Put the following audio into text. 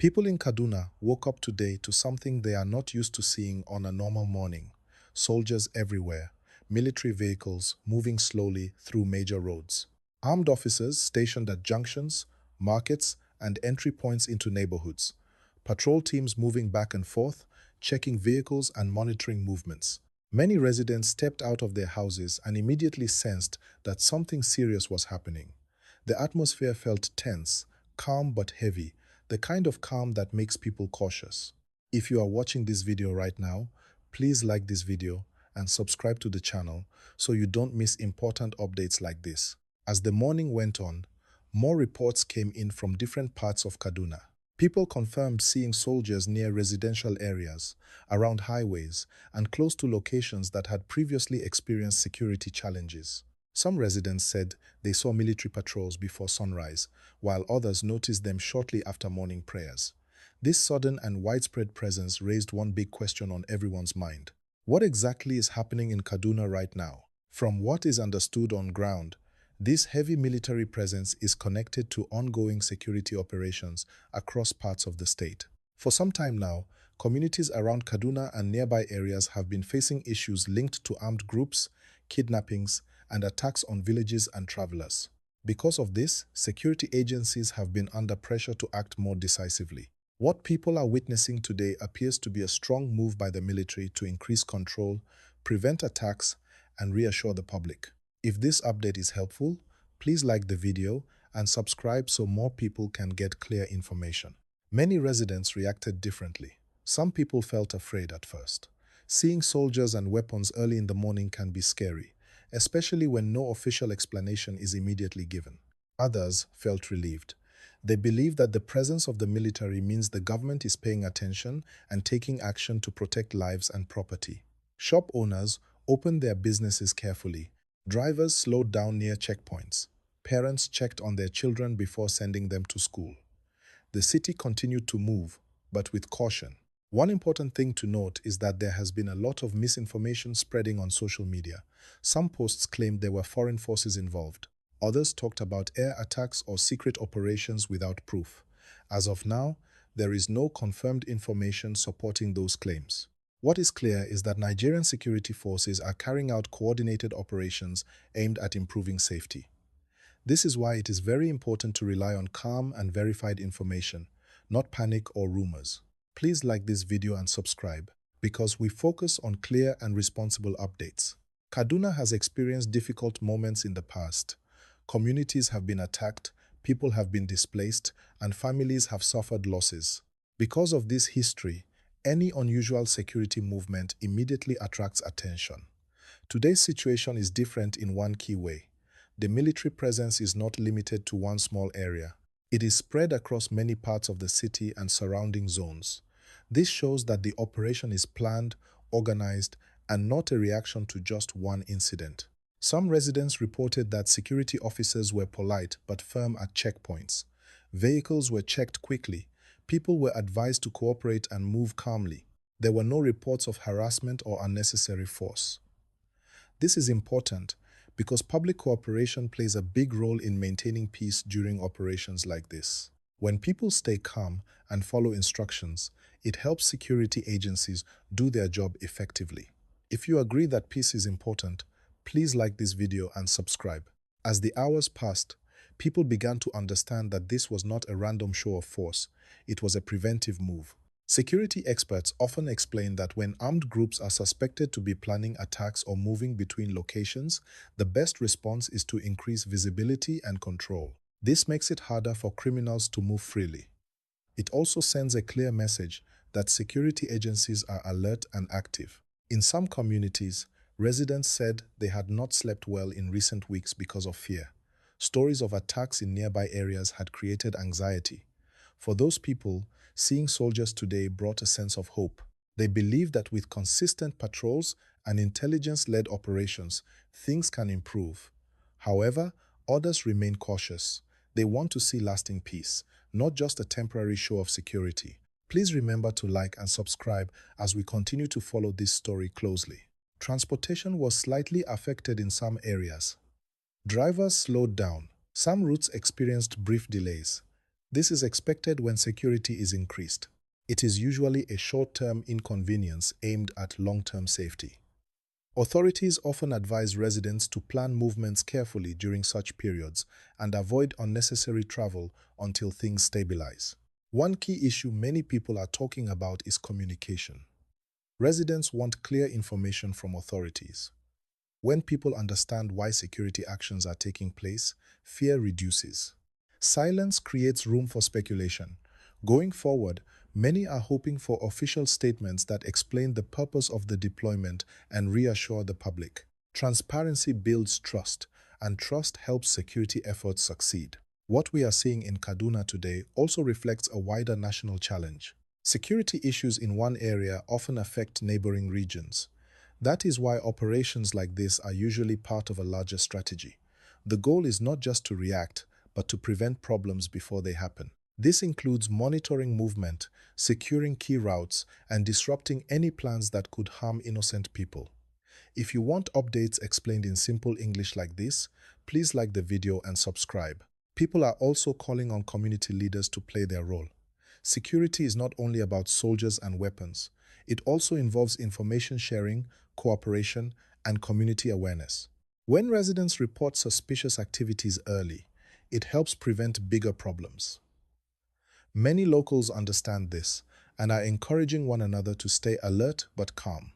People in Kaduna woke up today to something they are not used to seeing on a normal morning. Soldiers everywhere, military vehicles moving slowly through major roads. Armed officers stationed at junctions, markets, and entry points into neighborhoods. Patrol teams moving back and forth, checking vehicles and monitoring movements. Many residents stepped out of their houses and immediately sensed that something serious was happening. The atmosphere felt tense, calm but heavy, the kind of calm that makes people cautious. If you are watching this video right now, please like this video and subscribe to the channel so you don't miss important updates like this. As the morning went on, more reports came in from different parts of Kaduna. People confirmed seeing soldiers near residential areas, around highways, and close to locations that had previously experienced security challenges. Some residents said they saw military patrols before sunrise, while others noticed them shortly after morning prayers. This sudden and widespread presence raised one big question on everyone's mind. What exactly is happening in Kaduna right now? From what is understood on ground, this heavy military presence is connected to ongoing security operations across parts of the state. For some time now, communities around Kaduna and nearby areas have been facing issues linked to armed groups, kidnappings, and attacks on villages and travelers. Because of this, security agencies have been under pressure to act more decisively. What people are witnessing today appears to be a strong move by the military to increase control, prevent attacks, and reassure the public. If this update is helpful, please like the video and subscribe so more people can get clear information. Many residents reacted differently. Some people felt afraid at first. Seeing soldiers and weapons early in the morning can be scary, especially when no official explanation is immediately given. Others felt relieved. They believe that the presence of the military means the government is paying attention and taking action to protect lives and property. Shop owners opened their businesses carefully. Drivers slowed down near checkpoints. Parents checked on their children before sending them to school. The city continued to move, but with caution. One important thing to note is that there has been a lot of misinformation spreading on social media. Some posts claimed there were foreign forces involved. Others talked about air attacks or secret operations without proof. As of now, there is no confirmed information supporting those claims. What is clear is that Nigerian security forces are carrying out coordinated operations aimed at improving safety. This is why it is very important to rely on calm and verified information, not panic or rumors. Please like this video and subscribe, because we focus on clear and responsible updates. Kaduna has experienced difficult moments in the past. Communities have been attacked, people have been displaced, and families have suffered losses. Because of this history, any unusual security movement immediately attracts attention. Today's situation is different in one key way. The military presence is not limited to one small area. It is spread across many parts of the city and surrounding zones. This shows that the operation is planned, organized, and not a reaction to just one incident. Some residents reported that security officers were polite but firm at checkpoints. Vehicles were checked quickly. People were advised to cooperate and move calmly. There were no reports of harassment or unnecessary force. This is important because public cooperation plays a big role in maintaining peace during operations like this. When people stay calm and follow instructions, it helps security agencies do their job effectively. If you agree that peace is important, please like this video and subscribe. As the hours passed, people began to understand that this was not a random show of force, it was a preventive move. Security experts often explain that when armed groups are suspected to be planning attacks or moving between locations, the best response is to increase visibility and control. This makes it harder for criminals to move freely. It also sends a clear message that security agencies are alert and active. In some communities, residents said they had not slept well in recent weeks because of fear. Stories of attacks in nearby areas had created anxiety. For those people, seeing soldiers today brought a sense of hope. They believe that with consistent patrols and intelligence-led operations, things can improve. However, others remain cautious. They want to see lasting peace, not just a temporary show of security. Please remember to like and subscribe as we continue to follow this story closely. Transportation was slightly affected in some areas. Drivers slowed down. Some routes experienced brief delays. This is expected when security is increased. It is usually a short-term inconvenience aimed at long-term safety. Authorities often advise residents to plan movements carefully during such periods and avoid unnecessary travel until things stabilize. One key issue many people are talking about is communication. Residents want clear information from authorities. When people understand why security actions are taking place, fear reduces. Silence creates room for speculation. Going forward, many are hoping for official statements that explain the purpose of the deployment and reassure the public. Transparency builds trust, and trust helps security efforts succeed. What we are seeing in Kaduna today also reflects a wider national challenge. Security issues in one area often affect neighboring regions. That is why operations like this are usually part of a larger strategy. The goal is not just to react, but to prevent problems before they happen. This includes monitoring movement, securing key routes, and disrupting any plans that could harm innocent people. If you want updates explained in simple English like this, please like the video and subscribe. People are also calling on community leaders to play their role. Security is not only about soldiers and weapons. It also involves information sharing, cooperation, and community awareness. When residents report suspicious activities early, it helps prevent bigger problems. Many locals understand this and are encouraging one another to stay alert but calm.